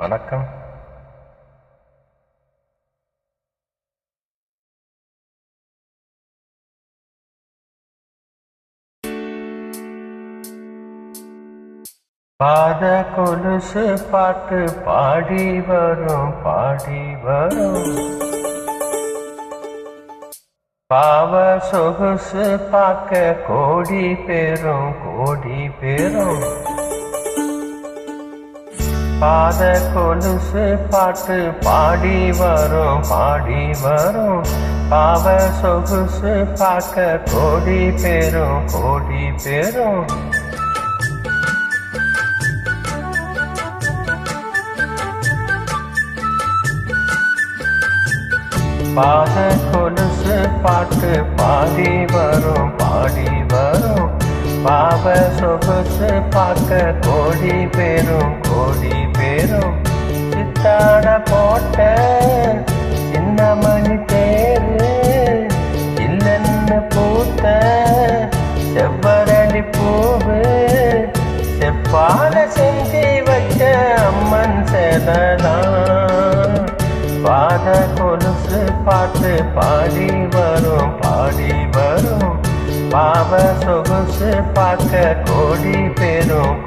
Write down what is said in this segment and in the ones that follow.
வணக்கம். பாத கொலுசு பாட்டு பாடி வரும் பாவ சொகுசு பார்க்க கோடி பேரும் பாத கொலுசு பாட்டு பாடி வரும் பாவ சொகுசு பார்க்க கோடி பேரும் பாத கொலுசு பாட்டு பாடி வரும் பாவ சொகுசு பார்க்க கோடி பேரும் சித்தாட போட்ட சின்னமணி தேரு இல்லன்னு பூத்த செவ்வரளி பூவு செப்பால செஞ்சு வச்ச அம்மன் சேலதான் பாத கொலுசு பாட்டு பாடி வரும் பாவ சொகுசு பார்க்க கோடி பேரும்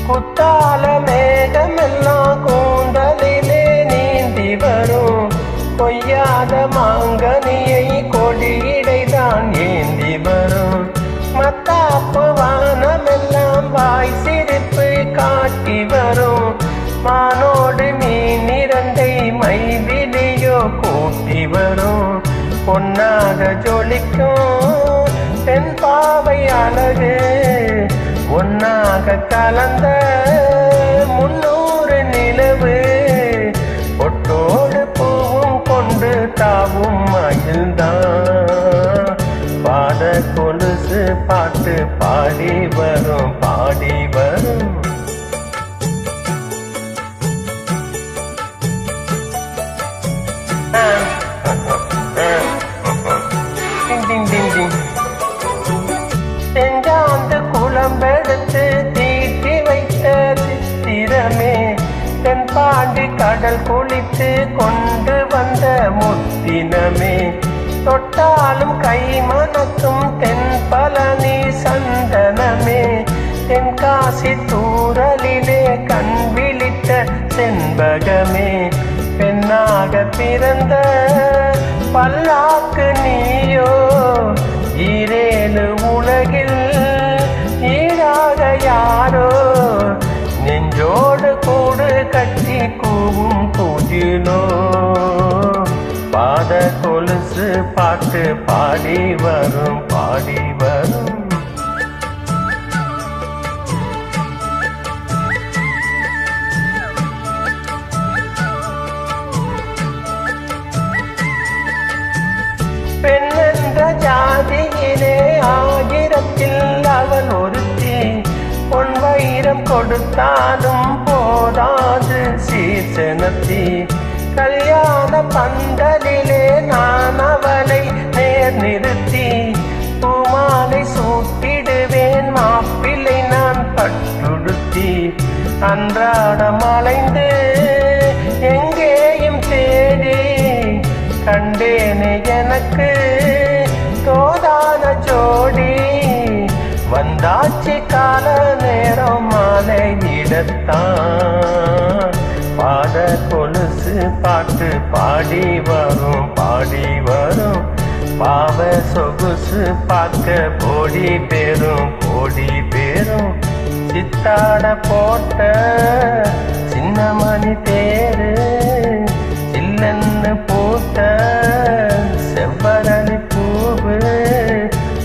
குத்தால மேகமெல்லாம் கூந்தலிலே நீந்தி வரும் கொய்யாத மாங்கனியை கொடியிடைதான் ஏந்தி வரும் மத்தாப்பு வானமெல்லாம் வாய் சிரிப்பு காட்டி வரும் மானோடு மீன் இரண்டை மைதிலியோ கூட்டி வரும் பொன்னாக ஜொலிக்கும் தென் பாவை அழகு ஒன்னாக கலந்த 300 நிலவு பொட்டோடு பூவும் கொண்டு தாவும் மகிழ்ந்தான் பாத கொலுசு பாட்டு பாடி வரும் செஞ்சாந்து குளம்பெடுத்து தீட்டி வைத்த சித்திரமே தென்பாண்டி கடல் குளித்து கொண்டு வந்த முத்தினமே தொட்டாலும் கை மணக்கும் தென்பழனி சந்தனமே தென்காசி தூரலிலே கண் விழித்த செண்பகமே பெண்ணாக பிறந்த பல்லாக்கு நீயோ ஈரேழு உலகில் ஈராக யாரோ நெஞ்சோடு கூடு கட்டி கூவும் குயிலோ பாத கொலுசு பாட்டு பாடி வரும் பெண்ணென்ற ஜாதியிலே ஆயிரத்தில் அவள் ஒருத்தி பொன் வைரம் கொடுத்தாலும் போதாது சீர்சனத்தி கல்யாண பந்தலிலே நான் அவளை நேர் நிறுத்தி பூமாலை சூட்டிடுவேன் மாப்பிள்ளை நான் பட்டுடுத்தி அன்றாடம் அலைந்து எங்கேயும் தேடி கண்டேனே எனக்கு தோதான ஜோடி வந்தாச்சு கால நேரம் மாலை இடத்தான் பாத கொலுசு பாட்டு பாடி வரும் பாவ சொகுசு பார்க்க கோடி பேரும் சித்தாட போட்ட சின்னமணி தேரு இல்லன்னு பூத்த செவ்வரளி பூவு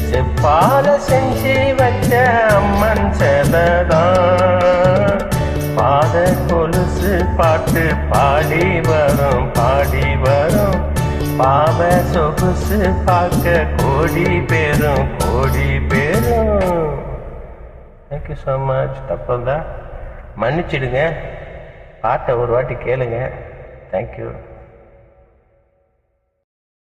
செப்பா பாத செஞ்சு வச்ச அம்மன் செலதான் பாத கொலுசு பாட்டு பாடி வரும் பாவ சொகுசு பார்க்க கோடி பேரும் தேங்க்யூ ஸோ மச். தப்பா மன்னிச்சிடுங்க, பாட்டை ஒரு வாட்டி கேளுங்க. தேங்க்யூ.